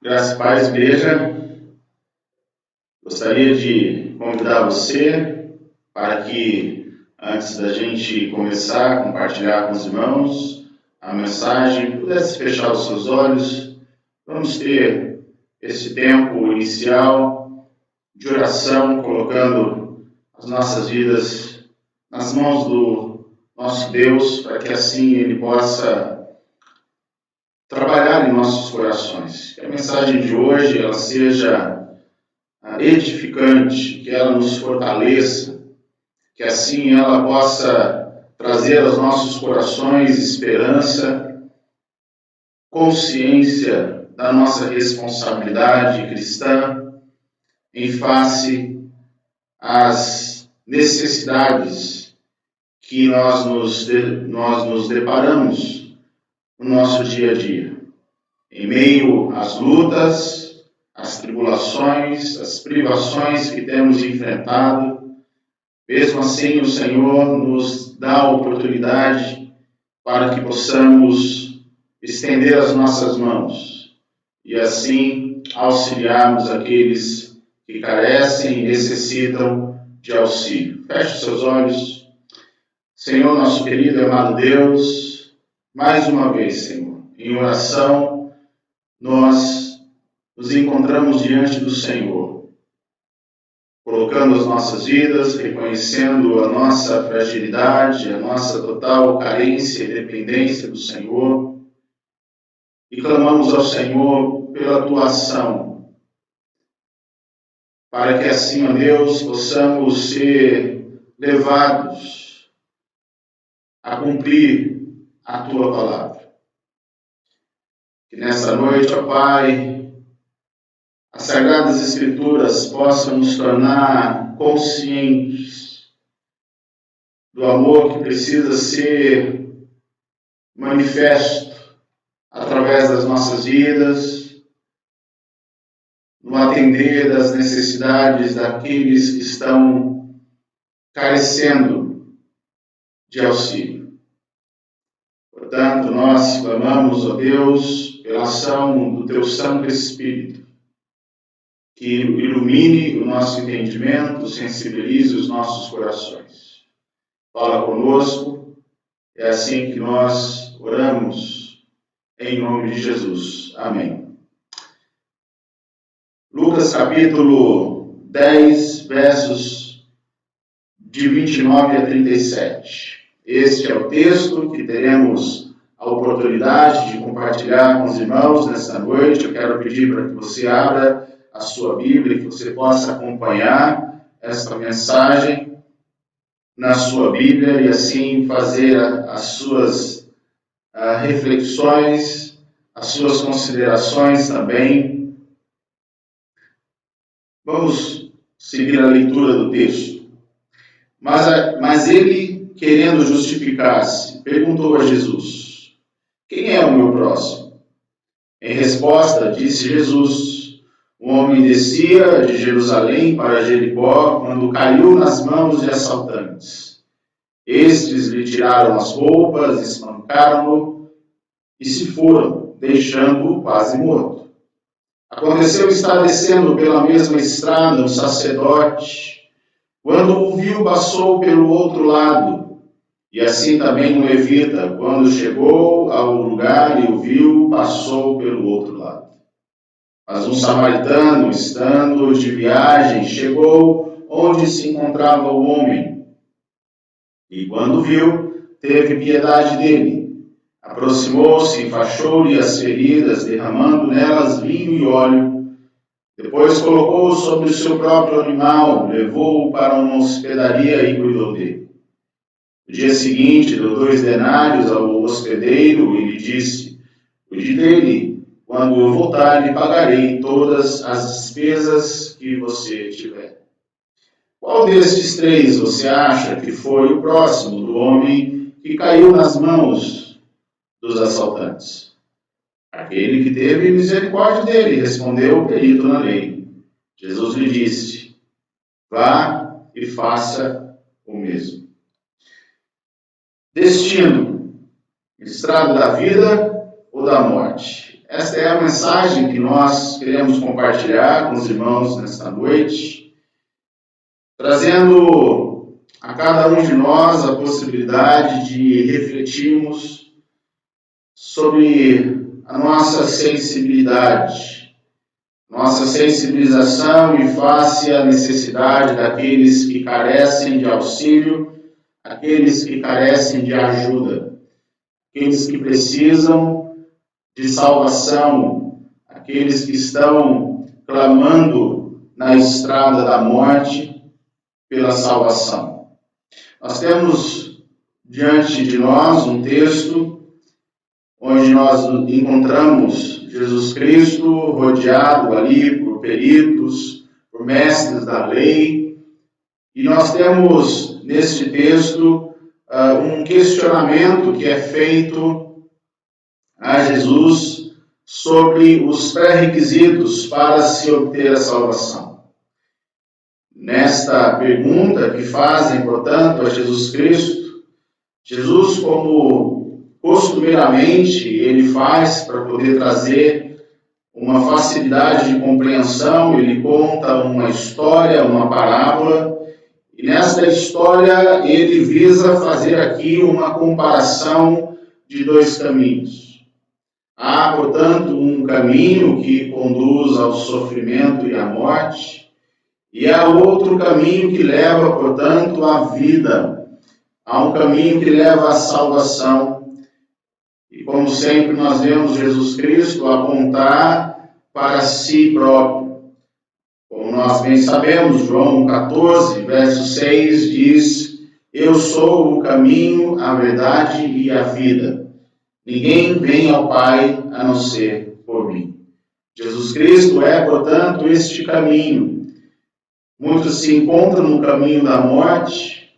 Graça e paz, igreja. Gostaria de convidar você para que, antes da gente começar a compartilhar com os irmãos a mensagem, pudesse fechar os seus olhos. Vamos ter esse tempo inicial de oração, colocando as nossas vidas nas mãos do nosso Deus, para que assim Ele possa trabalhar em nossos corações. Que a mensagem de hoje ela seja edificante, que ela nos fortaleça, que assim ela possa trazer aos nossos corações esperança, consciência da nossa responsabilidade cristã em face às necessidades que nós nos deparamos no nosso dia a dia. Em meio às lutas, às tribulações, às privações que temos enfrentado, mesmo assim o Senhor nos dá a oportunidade para que possamos estender as nossas mãos e assim auxiliarmos aqueles que carecem e necessitam de auxílio. Feche os seus olhos. Senhor, nosso querido e amado Deus, mais uma vez, Senhor, em oração, nós nos encontramos diante do Senhor, colocando as nossas vidas, reconhecendo a nossa fragilidade, a nossa total carência e dependência do Senhor, e clamamos ao Senhor pela tua ação, para que assim, ó Deus, possamos ser levados a cumprir a tua palavra. Que nessa noite, ó Pai, as Sagradas Escrituras possam nos tornar conscientes do amor que precisa ser manifesto através das nossas vidas, no atender das necessidades daqueles que estão carecendo de auxílio. Portanto, nós clamamos, ó Deus, pela ação do Teu Santo Espírito, que ilumine o nosso entendimento, sensibilize os nossos corações. Fala conosco, é assim que nós oramos, em nome de Jesus. Amém. Lucas capítulo 10, versos de 29 a 37. Este é o texto que teremos a oportunidade de compartilhar com os irmãos nesta noite. Eu quero pedir para que você abra a sua Bíblia, que você possa acompanhar esta mensagem na sua Bíblia e assim fazer as suas reflexões, as suas considerações também. Vamos seguir a leitura do texto. Mas ele, querendo justificar-se, perguntou a Jesus: quem é o meu próximo? Em resposta, disse Jesus: um homem descia de Jerusalém para Jericó quando caiu nas mãos de assaltantes. Estes lhe tiraram as roupas, espancaram-no e se foram, deixando-o quase morto. Aconteceu estar descendo pela mesma estrada um sacerdote. Quando o viu, passou pelo outro lado. E assim também um levita, quando chegou ao lugar e o viu, passou pelo outro lado. Mas um samaritano, estando de viagem, chegou onde se encontrava o homem. E quando viu, teve piedade dele. Aproximou-se, enfaixou-lhe as feridas, derramando nelas vinho e óleo. Depois colocou-o sobre o seu próprio animal, levou-o para uma hospedaria e cuidou dele. No dia seguinte, deu 2 denários ao hospedeiro e lhe disse: cuide dele. Quando eu voltar, lhe pagarei todas as despesas que você tiver. Qual destes 3 você acha que foi o próximo do homem que caiu nas mãos dos assaltantes? Aquele que teve misericórdia dele, respondeu o perito na lei. Jesus lhe disse: vá e faça o mesmo. Destino: estrada da vida ou da morte? Esta é a mensagem que nós queremos compartilhar com os irmãos nesta noite, trazendo a cada um de nós a possibilidade de refletirmos sobre a nossa sensibilidade, nossa sensibilização em face à necessidade daqueles que carecem de auxílio, aqueles que carecem de ajuda, aqueles que precisam de salvação, aqueles que estão clamando na estrada da morte pela salvação. Nós temos diante de nós um texto onde nós encontramos Jesus Cristo rodeado ali por peritos, por mestres da lei, e nós temos neste texto um questionamento que é feito a Jesus sobre os pré-requisitos para se obter a salvação. Nesta pergunta que fazem, portanto, a Jesus Cristo, Jesus, como costumeiramente ele faz para poder trazer uma facilidade de compreensão, ele conta uma história, uma parábola, e nesta história ele visa fazer aqui uma comparação de dois caminhos. Há, portanto, um caminho que conduz ao sofrimento e à morte, e há outro caminho que leva, portanto, à vida. Há um caminho que leva à salvação. E como sempre nós vemos Jesus Cristo apontar para si próprio. Como nós bem sabemos, João 14, verso 6 diz: Eu sou o caminho, a verdade e a vida. Ninguém vem ao Pai a não ser por mim. Jesus Cristo é, portanto, este caminho. Muitos se encontram no caminho da morte,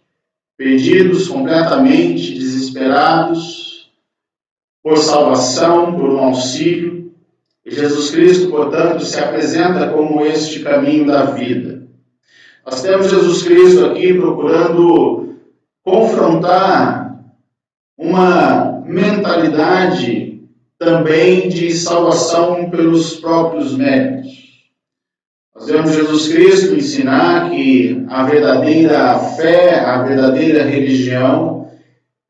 perdidos, completamente desesperados, por salvação, por um auxílio. E Jesus Cristo, portanto, se apresenta como este caminho da vida. Nós temos Jesus Cristo aqui procurando confrontar uma mentalidade também de salvação pelos próprios méritos. Nós vemos Jesus Cristo ensinar que a verdadeira fé, a verdadeira religião,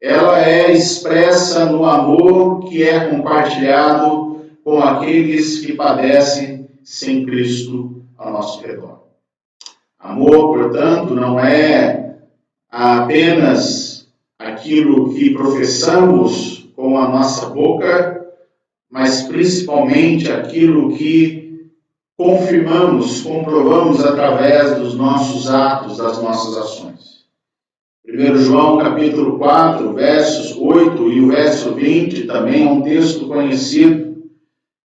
ela é expressa no amor que é compartilhado com aqueles que padecem sem Cristo ao nosso redor. Amor, portanto, não é apenas aquilo que professamos com a nossa boca, mas principalmente aquilo que confirmamos, comprovamos através dos nossos atos, das nossas ações. 1 João capítulo 4, versos 8 e o verso 20 também é um texto conhecido,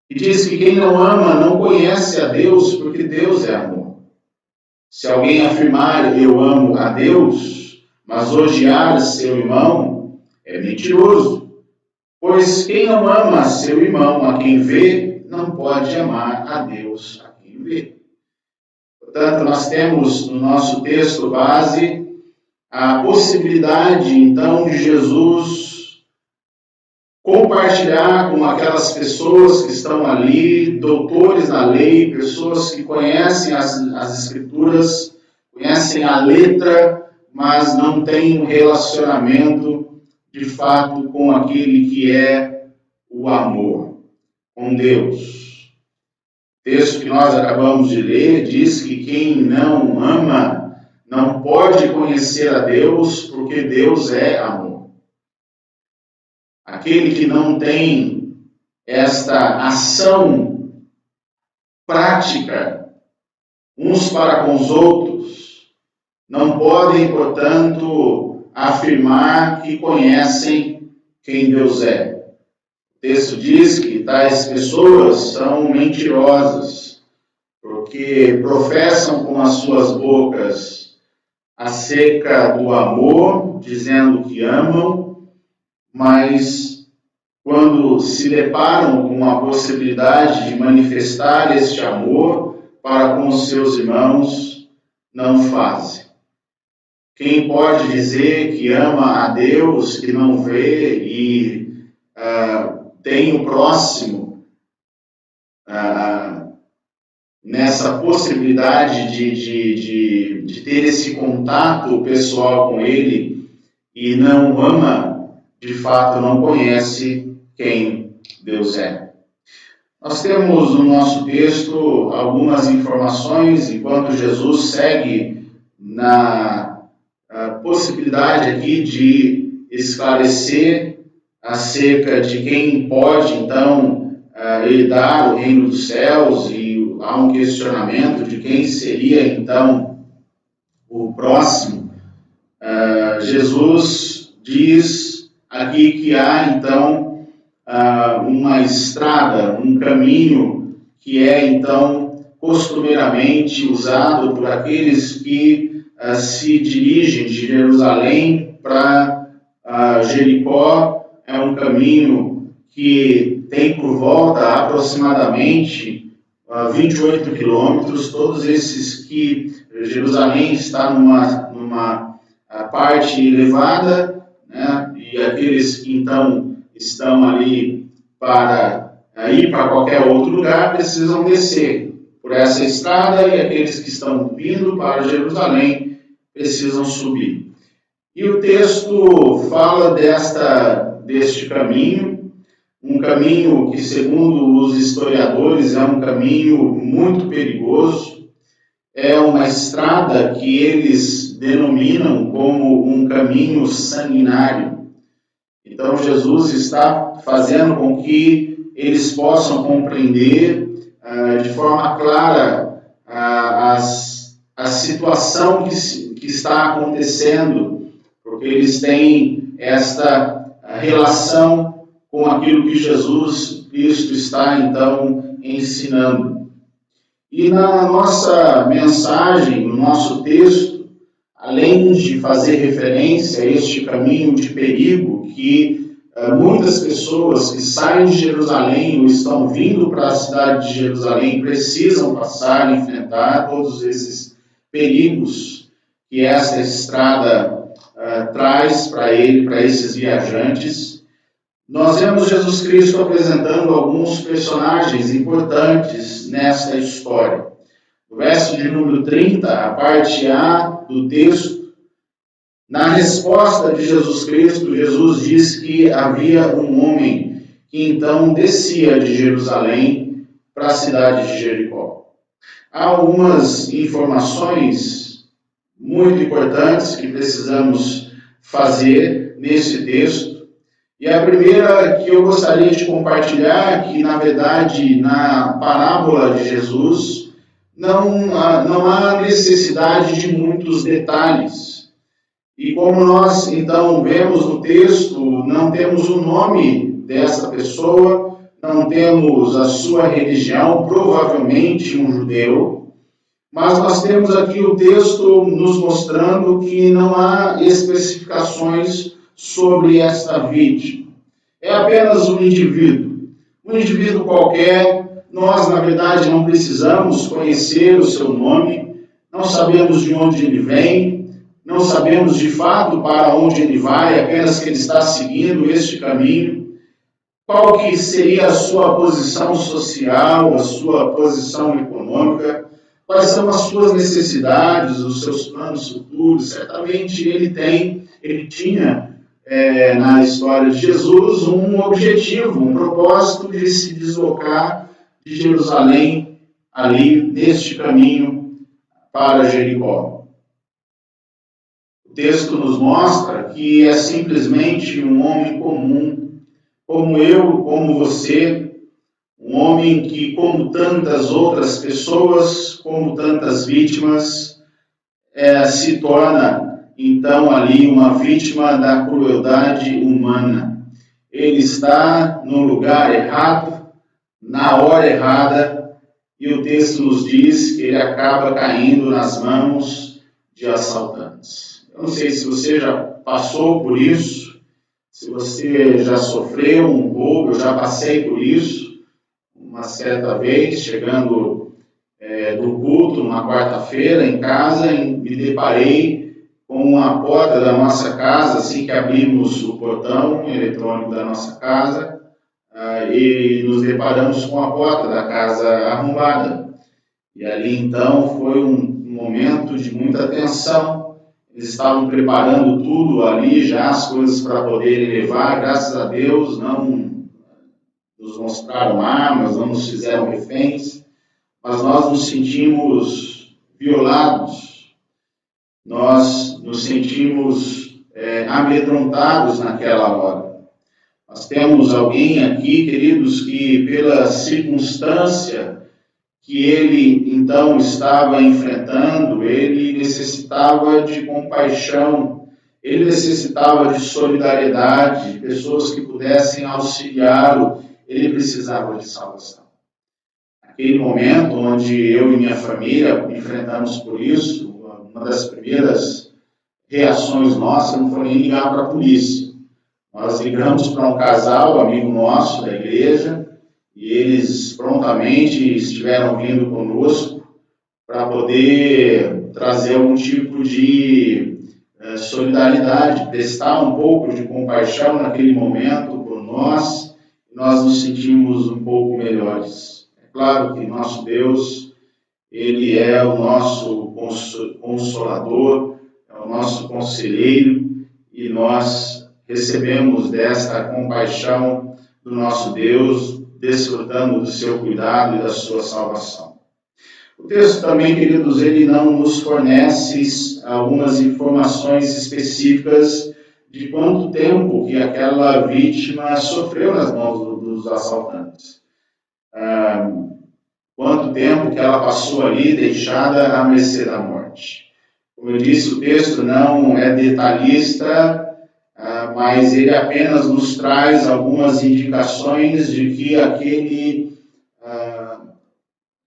que diz que quem não ama não conhece a Deus, porque Deus é amor. Se alguém afirmar eu amo a Deus, mas odiar seu irmão, é mentiroso. Pois quem não ama seu irmão a quem vê, não pode amar a Deus a quem vê. Portanto, nós temos no nosso texto base a possibilidade, então, de Jesus compartilhar com aquelas pessoas que estão ali, doutores na lei, pessoas que conhecem as Escrituras, conhecem a letra, mas não têm um relacionamento, de fato, com aquele que é o amor, com Deus. O texto que nós acabamos de ler diz que quem não ama não pode conhecer a Deus, porque Deus é amor. Aquele que não tem esta ação prática uns para com os outros, não podem, portanto, afirmar que conhecem quem Deus é. O texto diz que tais pessoas são mentirosas, porque professam com as suas bocas acerca do amor, dizendo que amam, mas quando se deparam com a possibilidade de manifestar este amor para com os seus irmãos, não fazem. Quem pode dizer que ama a Deus, que não vê e tem o próximo nessa possibilidade de ter esse contato pessoal com Ele e não ama, de fato não conhece quem Deus é. Nós temos no nosso texto algumas informações, enquanto Jesus segue na possibilidade aqui de esclarecer acerca de quem pode, então, herdar o reino dos céus, e há um questionamento de quem seria, então, o próximo. Jesus diz aqui que há, então, uma estrada, um caminho que é, então, costumeiramente usado por aqueles que se dirigem de Jerusalém para Jericó. É um caminho que tem por volta aproximadamente 28 quilômetros. Todos esses que Jerusalém está numa parte elevada, né? E aqueles que então estão ali para ir para qualquer outro lugar precisam descer por essa estrada, e aqueles que estão vindo para Jerusalém precisam subir. E o texto fala deste caminho, um caminho que, segundo os historiadores, é um caminho muito perigoso, é uma estrada que eles denominam como um caminho sanguinário. Então, Jesus está fazendo com que eles possam compreender de forma clara a situação que está acontecendo, porque eles têm esta relação com aquilo que Jesus Cristo está, então, ensinando. E na nossa mensagem, no nosso texto, além de fazer referência a este caminho de perigo que muitas pessoas que saem de Jerusalém ou estão vindo para a cidade de Jerusalém precisam passar e enfrentar, todos esses perigos que essa estrada traz para esses viajantes, nós vemos Jesus Cristo apresentando alguns personagens importantes nesta história. No verso de número 30, a parte A do texto, na resposta de Jesus Cristo, Jesus diz que havia um homem que então descia de Jerusalém para a cidade de Jericó. Há algumas informações muito importantes que precisamos fazer nesse texto. E a primeira que eu gostaria de compartilhar, que na verdade na parábola de Jesus não há necessidade de muitos detalhes. E como nós então vemos no texto, não temos o nome dessa pessoa, não temos a sua religião, provavelmente um judeu, mas nós temos aqui o texto nos mostrando que não há especificações sobre esta vítima. É apenas um indivíduo qualquer. Nós, na verdade, não precisamos conhecer o seu nome, não sabemos de onde ele vem, não sabemos de fato para onde ele vai, apenas que ele está seguindo este caminho. Qual que seria a sua posição social, a sua posição econômica, quais são as suas necessidades, os seus planos futuros. Certamente ele tinha na história de Jesus um objetivo, um propósito de se deslocar de Jerusalém ali neste caminho para Jericó. O texto nos mostra que é simplesmente um homem comum, como eu, como você, um homem que, como tantas outras pessoas, como tantas vítimas, se torna então ali uma vítima da crueldade humana. Ele está no lugar errado, na hora errada, e o texto nos diz que ele acaba caindo nas mãos de assaltantes. Eu não sei se você já passou por isso, se você já sofreu um roubo. Eu já passei por isso, uma certa vez, chegando do culto, numa quarta-feira, em casa, me deparei com a porta da nossa casa, assim que abrimos o portão eletrônico da nossa casa, e nos deparamos com a porta da casa arrombada. E ali então foi um momento de muita tensão. Eles estavam preparando tudo ali, já as coisas para poderem levar. Graças a Deus não nos mostraram armas, não nos fizeram reféns, mas nós nos sentimos violados, nós nos sentimos amedrontados naquela hora. Nós temos alguém aqui, queridos, que pela circunstância que ele então estava enfrentando, ele necessitava de compaixão, ele necessitava de solidariedade, de pessoas que pudessem auxiliá-lo, ele precisava de salvação. Naquele momento onde eu e minha família enfrentamos por isso, uma das primeiras reações nossas não foi nem ligar para a polícia. Nós ligamos para um casal, amigo nosso da igreja, e eles prontamente estiveram vindo conosco para poder trazer algum tipo de solidariedade, prestar um pouco de compaixão naquele momento por nós, e nós nos sentimos um pouco melhores. É claro que nosso Deus, Ele é o nosso consolador, é o nosso conselheiro, e nós recebemos desta compaixão do nosso Deus, desfrutando do seu cuidado e da sua salvação. O texto também, queridos, ele não nos fornece algumas informações específicas de quanto tempo que aquela vítima sofreu nas mãos dos assaltantes. Quanto tempo que ela passou ali deixada à mercê da morte. Como eu disse, o texto não é detalhista, mas ele apenas nos traz algumas indicações de que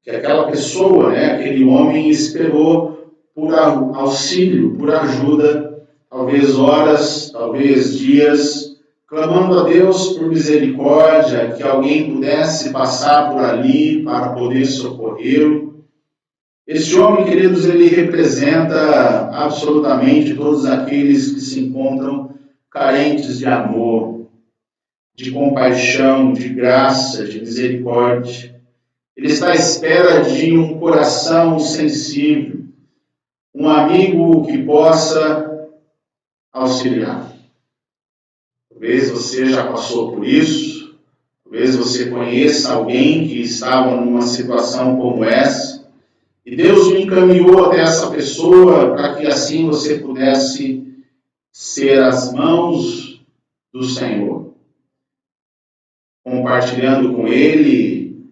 aquela pessoa, aquele homem esperou por auxílio, por ajuda, talvez horas, talvez dias, clamando a Deus por misericórdia, que alguém pudesse passar por ali para poder socorrê-lo. Este homem, queridos, ele representa absolutamente todos aqueles que se encontram carentes de amor, de compaixão, de graça, de misericórdia. Ele está à espera de um coração sensível, um amigo que possa auxiliar. Talvez você já passou por isso, talvez você conheça alguém que estava numa situação como essa, e Deus me encaminhou até essa pessoa para que assim você pudesse ser as mãos do Senhor, compartilhando com Ele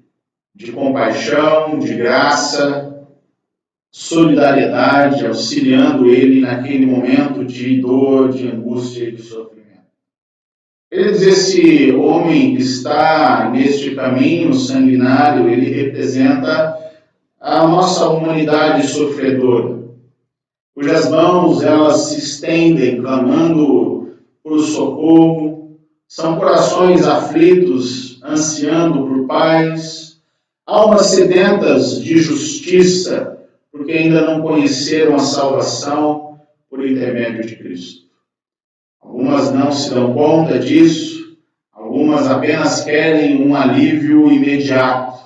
de compaixão, de graça, solidariedade, auxiliando Ele naquele momento de dor, de angústia e de sofrimento. Queridos, esse homem que está neste caminho sanguinário, ele representa a nossa humanidade sofredora, cujas mãos elas se estendem clamando por socorro, são corações aflitos, ansiando por paz, almas sedentas de justiça, porque ainda não conheceram a salvação por intermédio de Cristo. Algumas não se dão conta disso, algumas apenas querem um alívio imediato.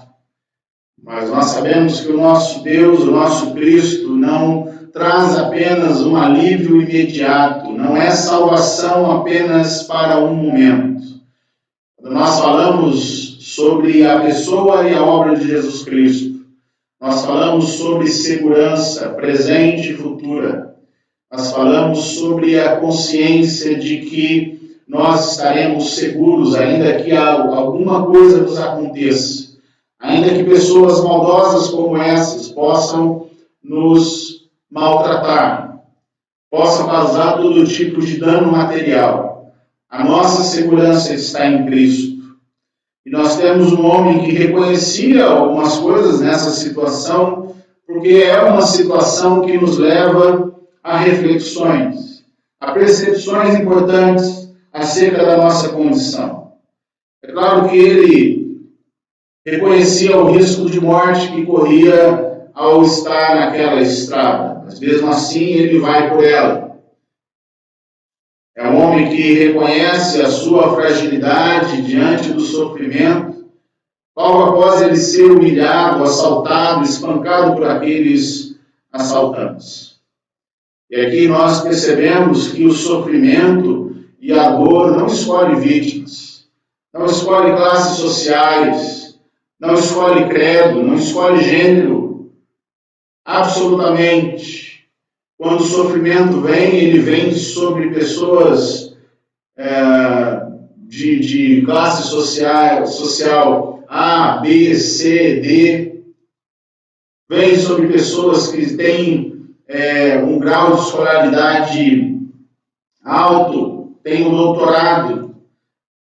Mas nós sabemos que o nosso Deus, o nosso Cristo, não traz apenas um alívio imediato, não é salvação apenas para um momento. Quando nós falamos sobre a pessoa e a obra de Jesus Cristo, nós falamos sobre segurança presente e futura. Nós falamos sobre a consciência de que nós estaremos seguros, ainda que alguma coisa nos aconteça. Ainda que pessoas maldosas como essas possam nos maltratar, possam causar todo tipo de dano material, a nossa segurança está em Cristo. E nós temos um homem que reconhecia algumas coisas nessa situação, porque é uma situação que nos leva a reflexões, a percepções importantes acerca da nossa condição. É claro que ele reconhecia o risco de morte que corria ao estar naquela estrada, mas mesmo assim ele vai por ela. É um homem que reconhece a sua fragilidade diante do sofrimento, logo após ele ser humilhado, assaltado, espancado por aqueles assaltantes. E aqui nós percebemos que o sofrimento e a dor não escolhe vítimas, não escolhe classes sociais, não escolhe credo, não escolhe gênero. Absolutamente. Quando o sofrimento vem, ele vem sobre pessoas de classe social A, B, C, D. Vem sobre pessoas que têm um grau de escolaridade alto, têm um doutorado,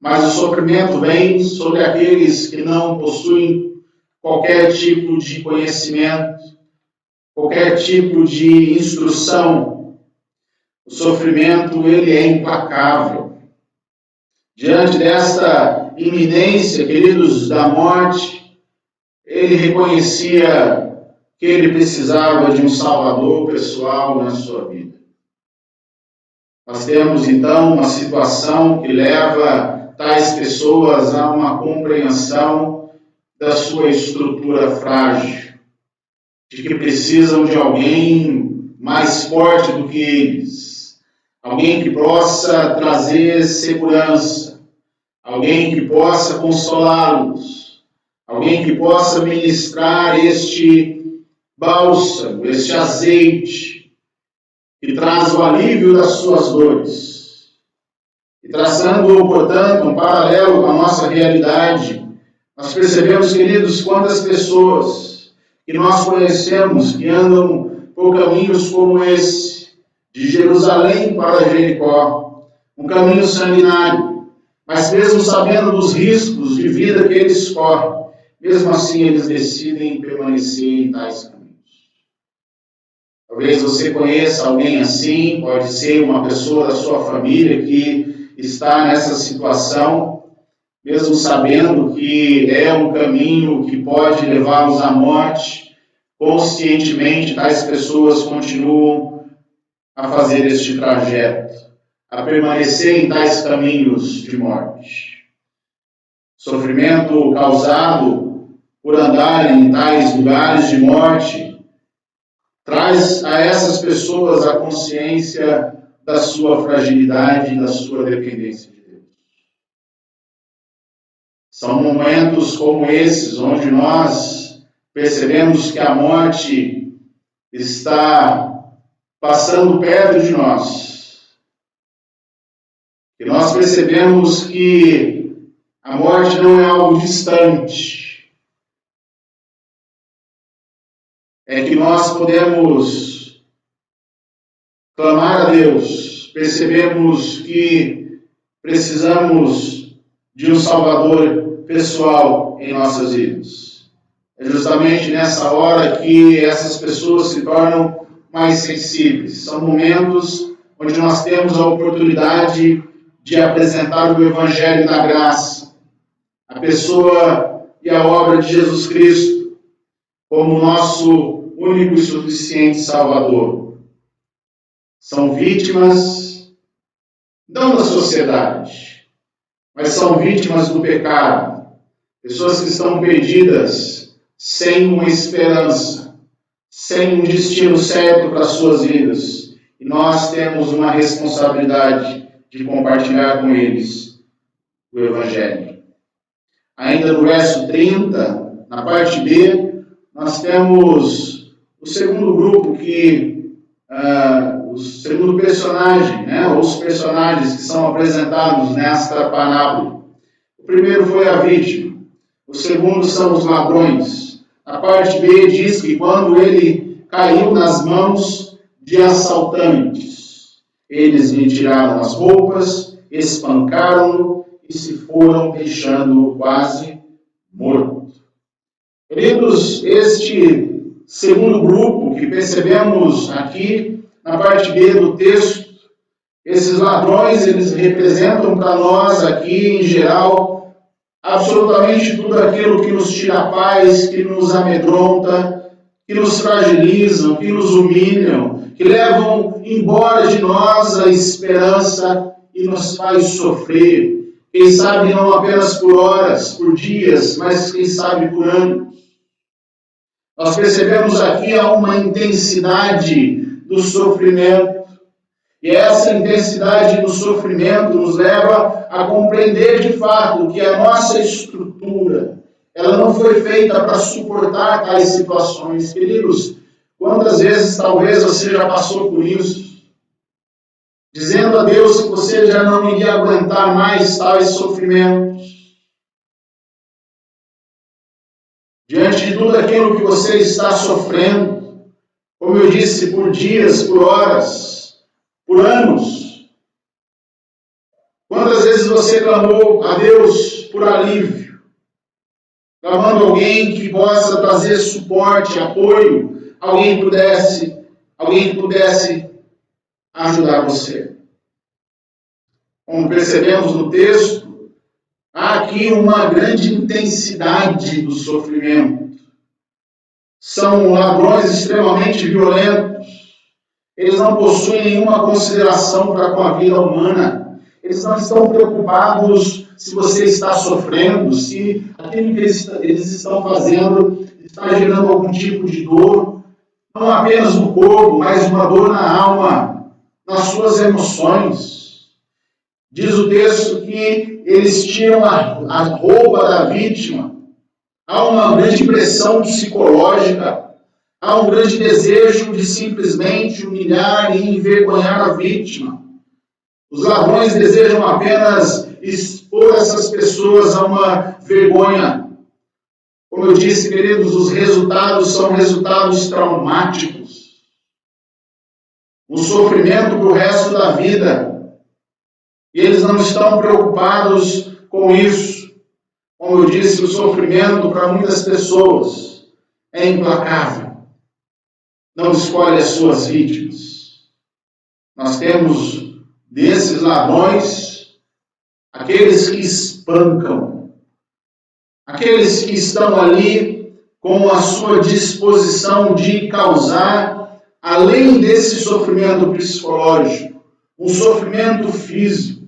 mas o sofrimento vem sobre aqueles que não possuem qualquer tipo de conhecimento, qualquer tipo de instrução. O sofrimento, ele é implacável. Diante desta iminência, queridos, da morte, ele reconhecia que ele precisava de um salvador pessoal na sua vida. Nós temos, então, uma situação que leva tais pessoas a uma compreensão da sua estrutura frágil, de que precisam de alguém mais forte do que eles, alguém que possa trazer segurança, alguém que possa consolá-los, alguém que possa ministrar este bálsamo, este azeite, que traz o alívio das suas dores. E traçando, portanto, um paralelo com a nossa realidade, nós percebemos, queridos, quantas pessoas que nós conhecemos que andam por caminhos como esse, de Jerusalém para Jericó, um caminho sanguinário, mas mesmo sabendo dos riscos de vida que eles correm, mesmo assim eles decidem permanecer em tais caminhos. Talvez você conheça alguém assim, pode ser uma pessoa da sua família que está nessa situação, mesmo sabendo que é um caminho que pode levá-los à morte, conscientemente tais pessoas continuam a fazer este trajeto, a permanecer em tais caminhos de morte. Sofrimento causado por andarem em tais lugares de morte traz a essas pessoas a consciência da sua fragilidade e da sua dependência de Deus. São momentos como esses onde nós percebemos que a morte está passando perto de nós. E nós percebemos que a morte não é algo distante. É que nós podemos clamar a Deus, percebemos que precisamos de um Salvador pessoal em nossas vidas. É justamente nessa hora que essas pessoas se tornam mais sensíveis. São momentos onde nós temos a oportunidade de apresentar o Evangelho da graça, a pessoa e a obra de Jesus Cristo, como nosso único e suficiente Salvador. São vítimas, não da sociedade, mas são vítimas do pecado. Pessoas que estão perdidas, sem uma esperança, sem um destino certo para as suas vidas. E nós temos uma responsabilidade de compartilhar com eles o Evangelho. Ainda no verso 30, na parte B, nós temos o segundo grupo o segundo personagem, ou os personagens que são apresentados nesta parábola. O primeiro foi a vítima, o segundo são os ladrões. A parte B diz que quando ele caiu nas mãos de assaltantes, eles lhe tiraram as roupas, espancaram-no e se foram deixando quase morto. Queridos, este segundo grupo que percebemos aqui na parte B do texto, esses ladrões, eles representam para nós aqui, em geral, absolutamente tudo aquilo que nos tira a paz, que nos amedronta, que nos fragilizam, que nos humilham, que levam embora de nós a esperança e nos faz sofrer. Quem sabe não apenas por horas, por dias, mas quem sabe por anos. Nós percebemos aqui uma intensidade do sofrimento. E essa intensidade do sofrimento nos leva a compreender de fato que a nossa estrutura, ela não foi feita para suportar tais situações. Queridos, quantas vezes talvez você já passou por isso, dizendo a Deus que você já não iria aguentar mais tais sofrimentos. Diante de tudo aquilo que você está sofrendo, como eu disse, por dias, por horas, por anos. Quantas vezes você clamou a Deus por alívio, clamando alguém que possa trazer suporte, apoio, alguém que pudesse ajudar você. Como percebemos no texto, há aqui uma grande intensidade do sofrimento. São ladrões extremamente violentos. Eles não possuem nenhuma consideração para com a vida humana. Eles não estão preocupados se você está sofrendo, se aquilo que eles estão fazendo está gerando algum tipo de dor. Não apenas no corpo, mas uma dor na alma, nas suas emoções. Diz o texto que eles tiram a roupa da vítima. Há uma grande pressão psicológica. Há um grande desejo de simplesmente humilhar e envergonhar a vítima. Os ladrões desejam apenas expor essas pessoas a uma vergonha. Como eu disse, queridos, os resultados são resultados traumáticos. Um sofrimento para o resto da vida. E eles não estão preocupados com isso. Como eu disse, o sofrimento para muitas pessoas é implacável. Não escolhe as suas vítimas. Nós temos desses ladrões aqueles que espancam, aqueles que estão ali com a sua disposição de causar, além desse sofrimento psicológico, um sofrimento físico.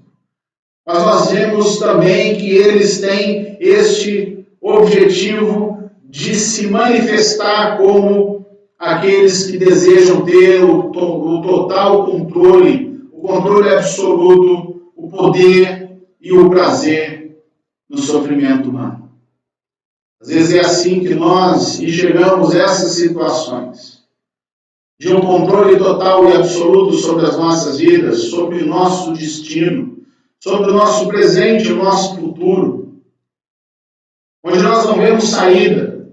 Mas nós vemos também que eles têm este objetivo de se manifestar como aqueles que desejam ter o total controle, o controle absoluto, o poder e o prazer no sofrimento humano. Às vezes é assim que nós enxergamos essas situações, de um controle total e absoluto sobre as nossas vidas, sobre o nosso destino, sobre o nosso presente e o nosso futuro, onde nós não vemos saída,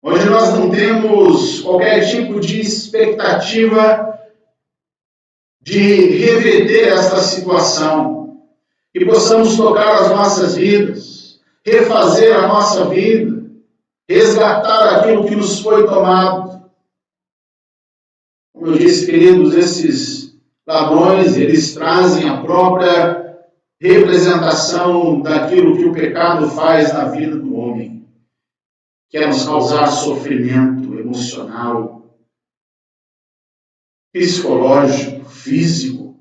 onde nós não temos qualquer tipo de expectativa de reverter esta situação, que possamos tocar as nossas vidas, refazer a nossa vida, resgatar aquilo que nos foi tomado. Como eu disse, queridos, esses ladrões, eles trazem a própria representação daquilo que o pecado faz na vida do homem, que é nos causar sofrimento emocional, psicológico, físico.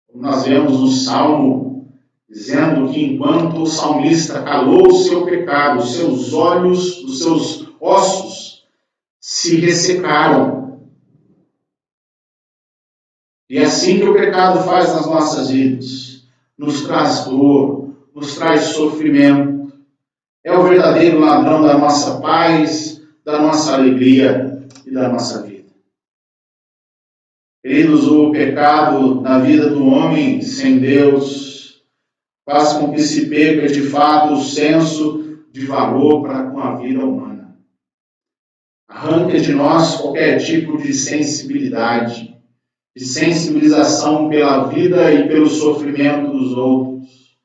Como nós vemos no Salmo, dizendo que enquanto o salmista calou o seu pecado, os seus olhos, os seus ossos se ressecaram. E é assim que o pecado faz nas nossas vidas. Nos traz dor, nos traz sofrimento. É o verdadeiro ladrão da nossa paz, da nossa alegria e da nossa vida. Queridos, o pecado na vida do homem sem Deus faz com que se perca de fato o senso de valor para com a vida humana. Arranca de nós qualquer tipo de sensibilidade, de sensibilização pela vida e pelo sofrimento dos outros.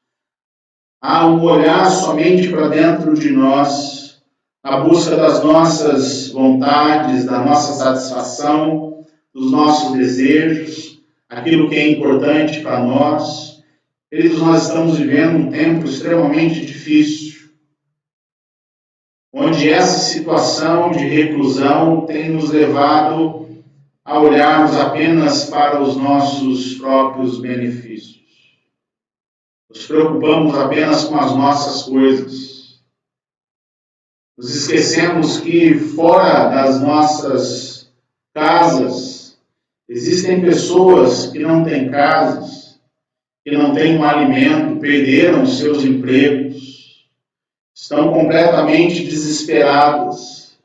Há um olhar somente para dentro de nós, a busca das nossas vontades, da nossa satisfação, dos nossos desejos, aquilo que é importante para nós. Queridos, nós estamos vivendo um tempo extremamente difícil, onde essa situação de reclusão tem nos levado a olharmos apenas para os nossos próprios benefícios. Nos preocupamos apenas com as nossas coisas. Nos esquecemos que fora das nossas casas existem pessoas que não têm casas, que não têm um alimento, perderam seus empregos, estão completamente desesperadas,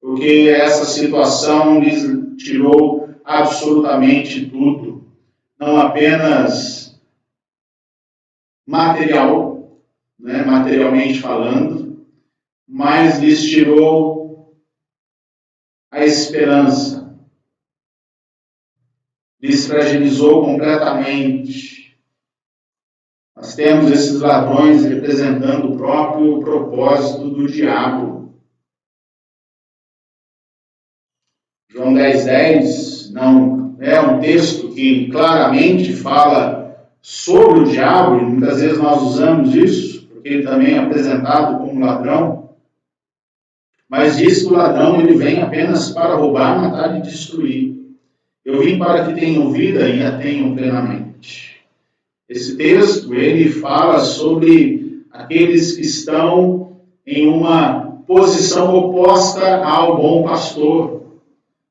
porque essa situação lhes tirou absolutamente tudo, não apenas materialmente falando, mas lhes tirou a esperança, lhes fragilizou completamente. Nós temos esses ladrões representando o próprio propósito do diabo. João 10:10 não é um texto que claramente fala sobre o diabo, e muitas vezes nós usamos isso, porque ele também é apresentado como ladrão, mas diz que o ladrão ele vem apenas para roubar, matar e destruir. Eu vim para que tenham vida e a tenham plenamente. Esse texto ele fala sobre aqueles que estão em uma posição oposta ao bom pastor.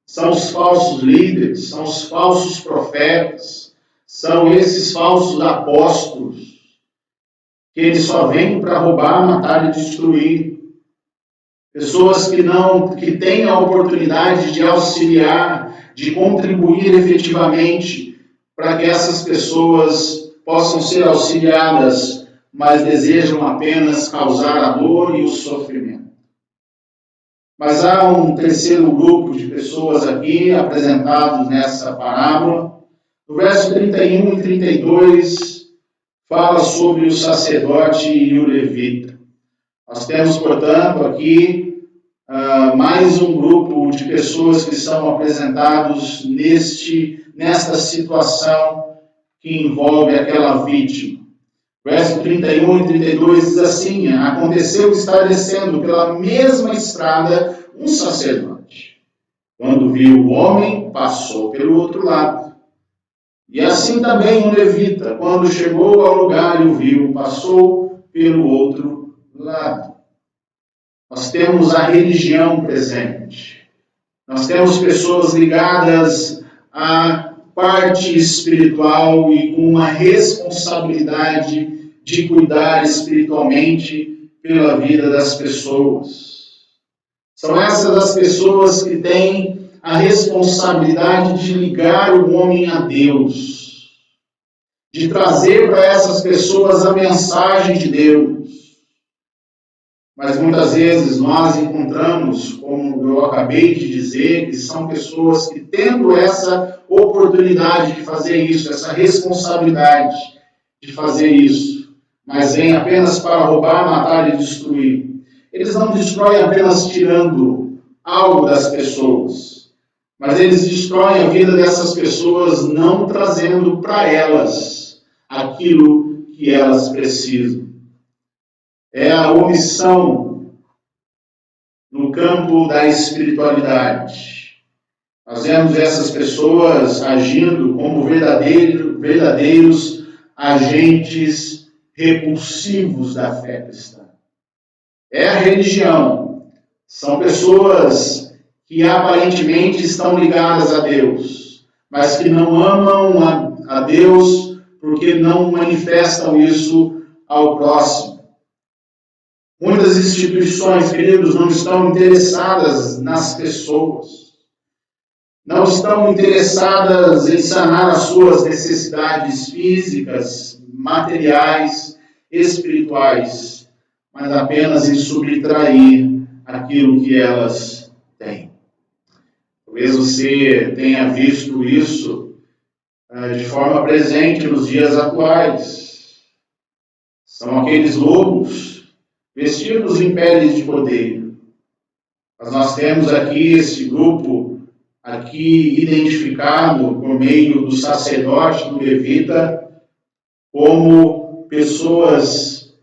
São os falsos líderes, são os falsos profetas, são esses falsos apóstolos, que eles só vêm para roubar, matar e destruir. Pessoas que têm a oportunidade de auxiliar, de contribuir efetivamente para que essas pessoas possam ser auxiliadas, mas desejam apenas causar a dor e o sofrimento. Mas há um terceiro grupo de pessoas aqui apresentados nessa parábola. No verso 31 e 32, fala sobre o sacerdote e o levita. Nós temos, portanto, aqui mais um grupo de pessoas que são apresentados nesta situação que envolve aquela vítima. Verso 31 e 32 diz assim: aconteceu estar descendo pela mesma estrada um sacerdote. Quando viu o homem, passou pelo outro lado. E assim também um levita, quando chegou ao lugar e o viu, passou pelo outro lado. Nós temos a religião presente. Nós temos pessoas ligadas à parte espiritual e com uma responsabilidade de cuidar espiritualmente pela vida das pessoas. São essas as pessoas que têm a responsabilidade de ligar o homem a Deus, de trazer para essas pessoas a mensagem de Deus. Mas muitas vezes nós encontramos, como eu acabei de dizer, que são pessoas que, tendo essa oportunidade de fazer isso, essa responsabilidade de fazer isso, mas vêm apenas para roubar, matar e destruir. Eles não destroem apenas tirando algo das pessoas, mas eles destroem a vida dessas pessoas não trazendo para elas aquilo que elas precisam. É a omissão no campo da espiritualidade. Nós vemos essas pessoas agindo como verdadeiros agentes repulsivos da fé cristã. É a religião. São pessoas que aparentemente estão ligadas a Deus, mas que não amam a Deus porque não manifestam isso ao próximo. Muitas instituições, queridos, não estão interessadas nas pessoas. Não estão interessadas em sanar as suas necessidades físicas, materiais, espirituais, mas apenas em subtrair aquilo que elas têm. Talvez você tenha visto isso de forma presente nos dias atuais. São aqueles lobos vestidos em peles de cordeiro. Mas nós temos aqui esse grupo aqui identificado por meio do sacerdote, do levita, como pessoas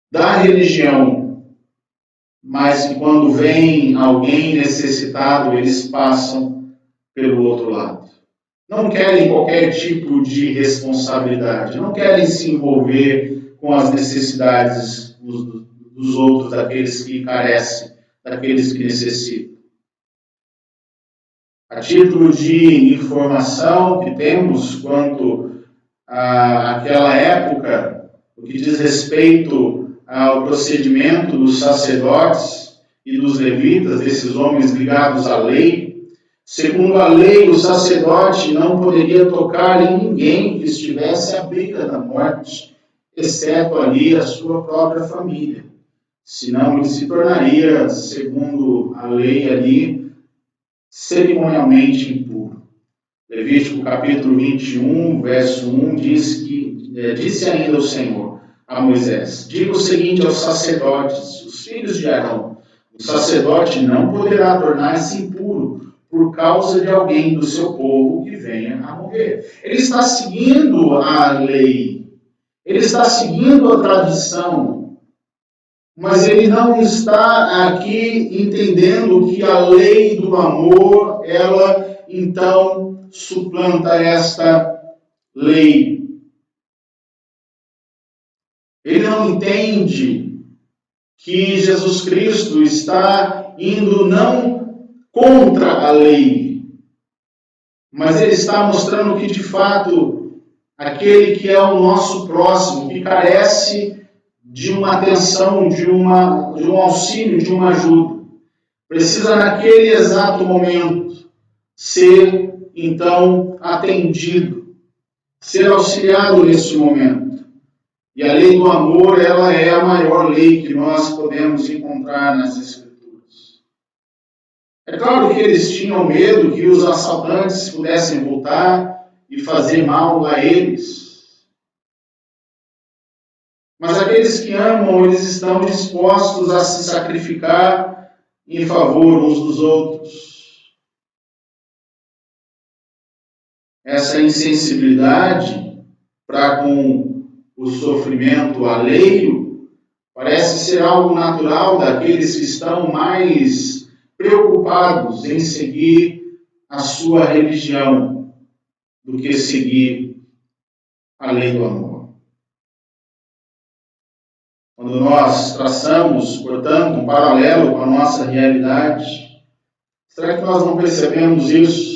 da religião, mas que quando vem alguém necessitado, eles passam pelo outro lado. não querem qualquer tipo de responsabilidade, não querem se envolver com as necessidades dos outros, daqueles que carecem, daqueles que necessitam. A título de informação que temos quanto àquela época, o que diz respeito ao procedimento dos sacerdotes e dos levitas, desses homens ligados à lei. Segundo a lei, o sacerdote não poderia tocar em ninguém que estivesse à beira da morte, exceto ali a sua própria família. Senão ele se tornaria, segundo a lei ali, cerimonialmente impuro. Levítico capítulo 21, verso 1, disse ainda o Senhor a Moisés: diga o seguinte aos sacerdotes, os filhos de Arão: o sacerdote não poderá tornar-se impuro por causa de alguém do seu povo que venha a morrer. Ele está seguindo a lei, ele está seguindo a tradição, mas ele não está aqui entendendo que a lei do amor, ela então suplanta esta lei. Ele não entende que Jesus Cristo está indo não contra a lei, mas ele está mostrando que, de fato, aquele que é o nosso próximo, que carece de uma atenção, de um auxílio, de uma ajuda, precisa naquele exato momento ser, então, atendido, ser auxiliado nesse momento. E a lei do amor, ela é a maior lei que nós podemos encontrar nas Escrituras. É claro que eles tinham medo que os assaltantes pudessem voltar e fazer mal a eles. Mas aqueles que amam, eles estão dispostos a se sacrificar em favor uns dos outros. Essa insensibilidade para com o sofrimento alheio parece ser algo natural daqueles que estão mais preocupados em seguir a sua religião do que seguir a lei do amor. Quando nós traçamos, portanto, um paralelo com a nossa realidade, será que nós não percebemos isso?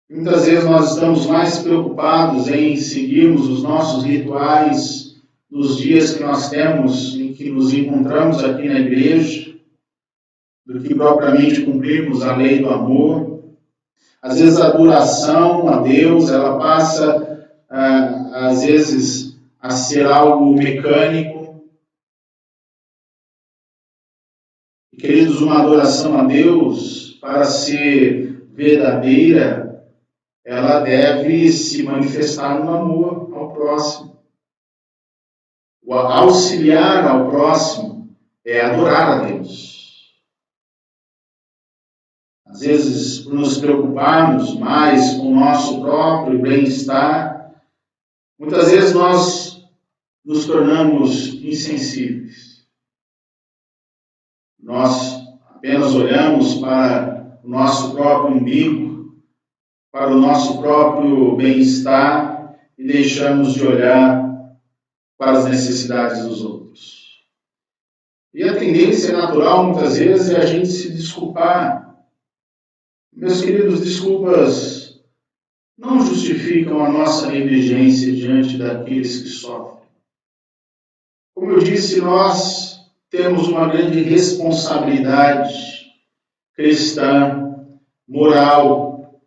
Muitas vezes nós estamos mais preocupados em seguirmos os nossos rituais nos dias que nós temos, em que nos encontramos aqui na igreja, do que propriamente cumprirmos a lei do amor. Às vezes a adoração a Deus, ela passa, às vezes, a ser algo mecânico. E, queridos, uma adoração a Deus, para ser verdadeira, ela deve se manifestar no amor ao próximo. O auxiliar ao próximo é adorar a Deus. Às vezes, por nos preocuparmos mais com o nosso próprio bem-estar, muitas vezes nós nos tornamos insensíveis. Nós apenas olhamos para o nosso próprio umbigo, para o nosso próprio bem-estar e deixamos de olhar para as necessidades dos outros. E a tendência natural, muitas vezes, é a gente se desculpar. Meus queridos, desculpas não justificam a nossa negligência diante daqueles que sofrem. Como eu disse, nós temos uma grande responsabilidade cristã, moral,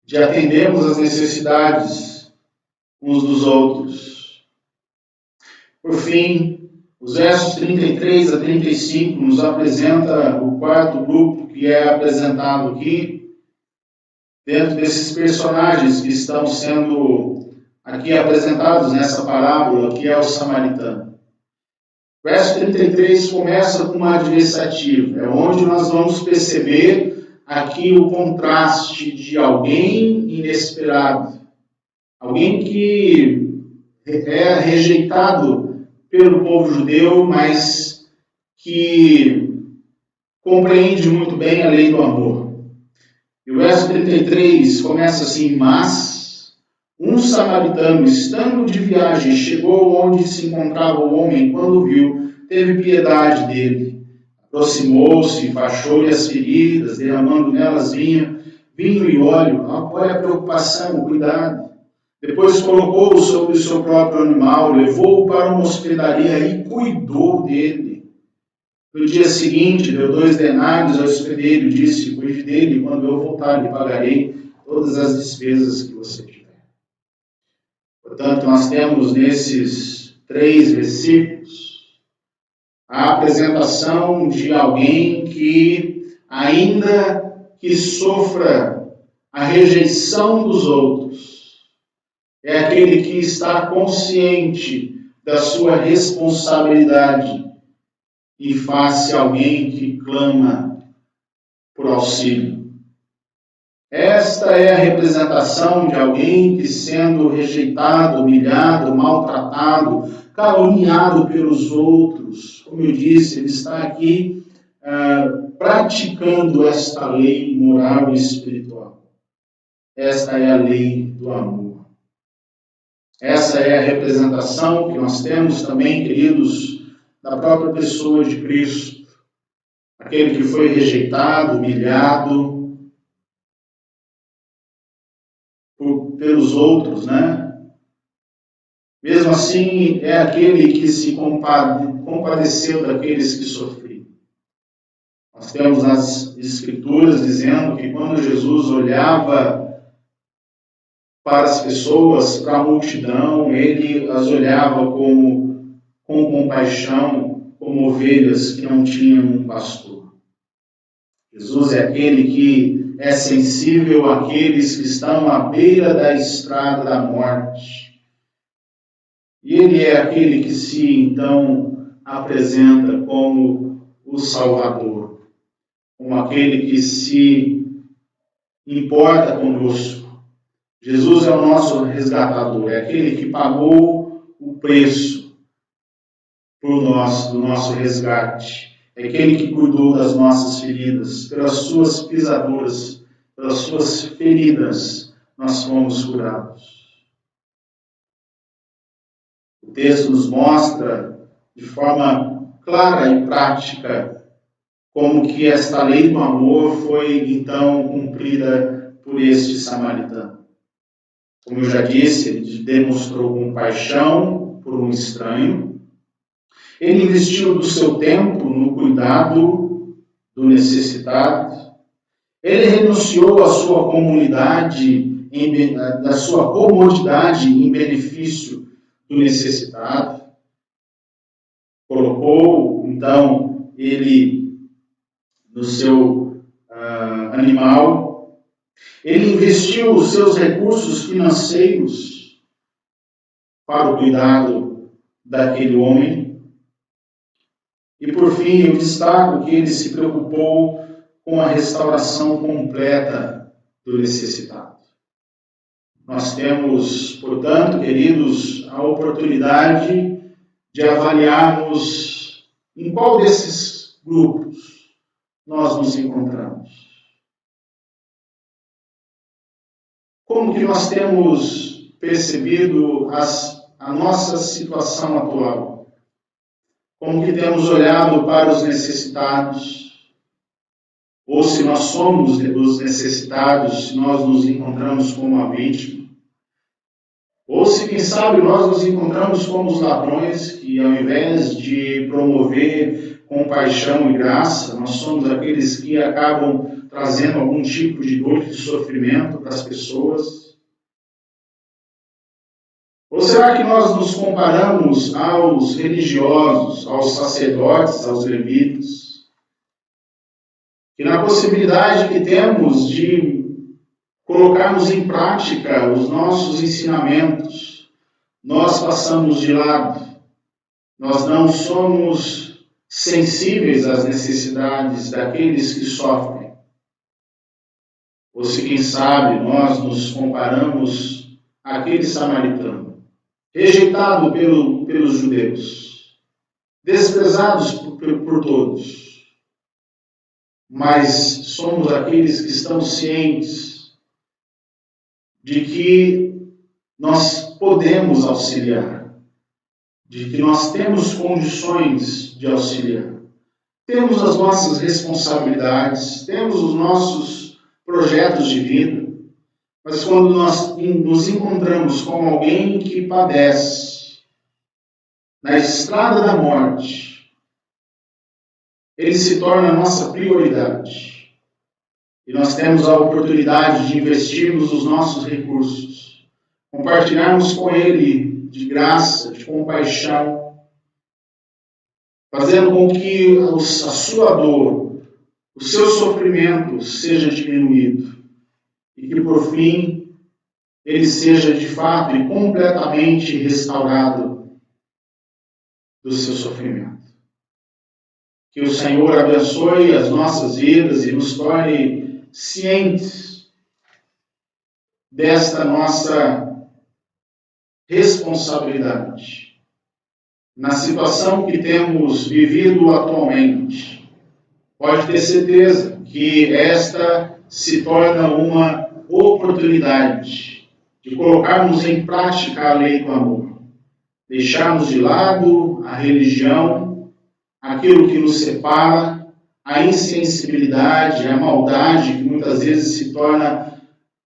de atendermos as necessidades uns dos outros. Por fim, os versos 33 a 35 nos apresenta o quarto grupo que é apresentado aqui, dentro desses personagens que estão sendo aqui apresentados nessa parábola, que é o samaritano. O verso 33 começa com uma adversativa, é onde nós vamos perceber aqui o contraste de alguém inesperado, alguém que é rejeitado pelo povo judeu, mas que compreende muito bem a lei do amor. E E o verso 33 começa assim: mas um samaritano, estando de viagem, chegou onde se encontrava o homem, quando viu, teve piedade dele. Aproximou-se, enfaixou-lhe as feridas, derramando nelas vinho e óleo. Olha a preocupação, o cuidado. Depois colocou-o sobre o seu próprio animal, levou-o para uma hospedaria e cuidou dele. No dia seguinte, deu 2 denários ao hospedeiro e disse: cuide dele, e quando eu voltar, lhe pagarei todas as despesas que você tiver. Portanto, nós temos nesses 3 versículos a apresentação de alguém que, ainda que sofra a rejeição dos outros, é aquele que está consciente da sua responsabilidade em face a alguém que clama por auxílio. Esta é a representação de alguém que, sendo rejeitado, humilhado, maltratado, caluniado pelos outros, como eu disse, ele está aqui praticando esta lei moral e espiritual. Esta é a lei do amor. Essa é a representação que nós temos também, queridos, da própria pessoa de Cristo. Aquele que foi rejeitado, humilhado pelos outros, né? Mesmo assim, é aquele que se compadeceu daqueles que sofriam. Nós temos nas Escrituras dizendo que quando Jesus olhava para as pessoas, para a multidão, ele as olhava com compaixão, como ovelhas que não tinham um pastor. Jesus é aquele que é sensível àqueles que estão à beira da estrada da morte. E ele é aquele que se, então, apresenta como o Salvador, como aquele que se importa conosco. Jesus é o nosso resgatador, é aquele que pagou o preço do nosso resgate. É aquele que cuidou das nossas feridas, pelas suas pisaduras, pelas suas feridas, nós fomos curados. O texto nos mostra de forma clara e prática como que esta lei do amor foi então cumprida por este samaritano. Como eu já disse, ele demonstrou compaixão por um estranho. Ele investiu do seu tempo no cuidado do necessitado. Ele renunciou à sua comunidade, da sua comodidade em benefício do necessitado. Colocou, então, ele no seu animal. Ele investiu os seus recursos financeiros para o cuidado daquele homem. E, por fim, eu destaco que ele se preocupou com a restauração completa do necessitado. Nós temos, portanto, queridos, a oportunidade de avaliarmos em qual desses grupos nós nos encontramos. Como que nós temos percebido a nossa situação atual? Como que temos olhado para os necessitados? Ou se nós somos os necessitados, se nós nos encontramos como a vítima? Ou se, quem sabe, nós nos encontramos como os ladrões que, ao invés de promover compaixão e graça, nós somos aqueles que acabam trazendo algum tipo de dor e de sofrimento para as pessoas? Ou será que nós nos comparamos aos religiosos, aos sacerdotes, aos levitas? Que na possibilidade que temos de colocarmos em prática os nossos ensinamentos, nós passamos de lado. Nós não somos sensíveis às necessidades daqueles que sofrem. Ou se, quem sabe, nós nos comparamos àquele samaritano, rejeitado pelos judeus, desprezados por todos, mas somos aqueles que estão cientes de que nós podemos auxiliar, de que nós temos condições de auxiliar. Temos as nossas responsabilidades, temos os nossos projetos de vida, mas quando nós nos encontramos com alguém que padece na estrada da morte, ele se torna a nossa prioridade. E nós temos a oportunidade de investirmos os nossos recursos, compartilharmos com ele de graça, de compaixão, fazendo com que a sua dor, o seu sofrimento seja diminuído e que, por fim, ele seja de fato e completamente restaurado do seu sofrimento. Que o Senhor abençoe as nossas vidas e nos torne cientes desta nossa responsabilidade na situação que temos vivido atualmente. Pode ter certeza que esta se torna uma oportunidade de colocarmos em prática a lei do amor, deixarmos de lado a religião, aquilo que nos separa, a insensibilidade, a maldade, que muitas vezes se torna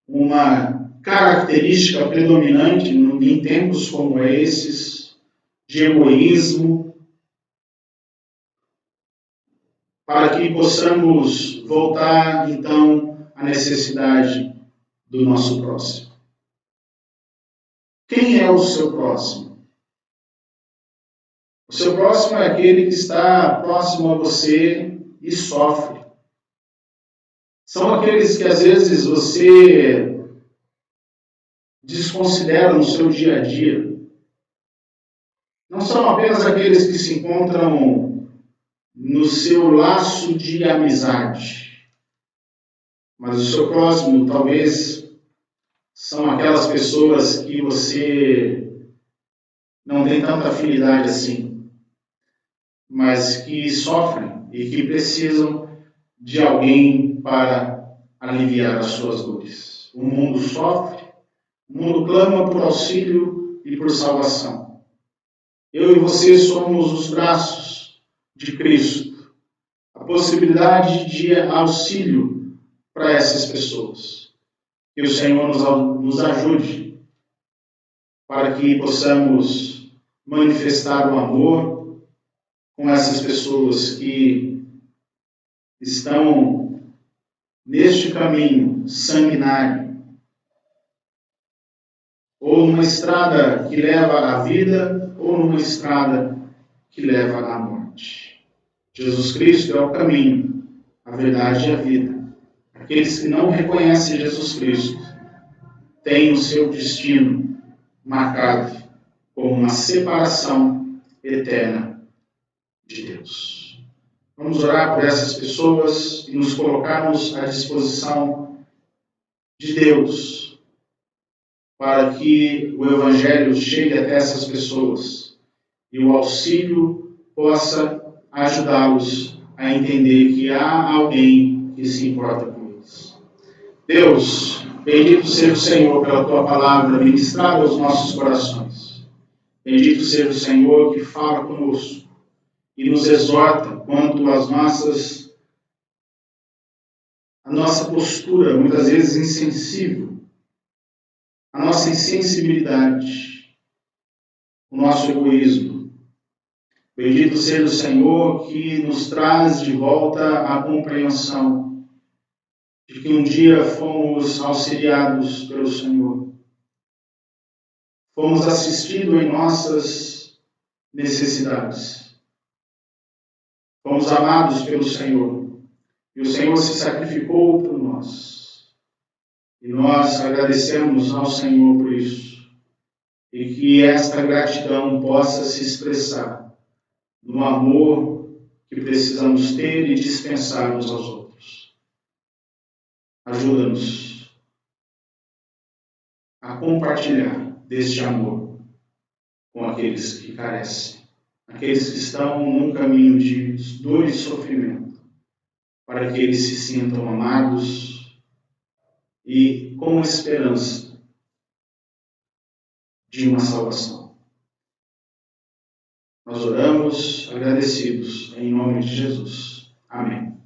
uma característica predominante em tempos como esses, de egoísmo, para que possamos voltar, então, à necessidade do nosso próximo. Quem é o seu próximo? O seu próximo é aquele que está próximo a você e sofre. São aqueles que às vezes você desconsidera no seu dia a dia. Não são apenas aqueles que se encontram no seu laço de amizade, mas o seu próximo talvez são aquelas pessoas que você não tem tanta afinidade assim, mas que sofrem e que precisam de alguém para aliviar as suas dores. O mundo sofre, o mundo clama por auxílio e por salvação. Eu e você somos os braços de Cristo, a possibilidade de auxílio para essas pessoas. Que o Senhor nos ajude para que possamos manifestar o amor com essas pessoas que estão neste caminho sanguinário, ou numa estrada que leva à vida, ou numa estrada que leva à morte. Jesus Cristo é o caminho, a verdade e a vida. Aqueles que não reconhecem Jesus Cristo têm o seu destino marcado como uma separação eterna de Deus. Vamos orar por essas pessoas e nos colocarmos à disposição de Deus para que o Evangelho chegue até essas pessoas e o auxílio possa ajudá-los a entender que há alguém que se importa com eles. Deus, bendito seja o Senhor pela Tua palavra ministrada aos nossos corações. Bendito seja o Senhor que fala conosco e nos exorta quanto às a nossa postura, muitas vezes insensível, a nossa insensibilidade, o nosso egoísmo. Bendito seja o Senhor que nos traz de volta a compreensão de que um dia fomos auxiliados pelo Senhor. Fomos assistidos em nossas necessidades. Fomos amados pelo Senhor. E o Senhor se sacrificou por nós. E nós agradecemos ao Senhor por isso. E que esta gratidão possa se expressar no amor que precisamos ter e dispensar uns aos outros. Ajuda-nos a compartilhar deste amor com aqueles que carecem, aqueles que estão num caminho de dor e sofrimento. para que eles se sintam amados e com esperança de uma salvação. Nós oramos agradecidos em nome de Jesus. Amém.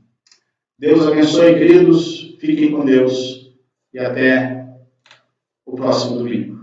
Deus abençoe, queridos. Fiquem com Deus e até o próximo domingo.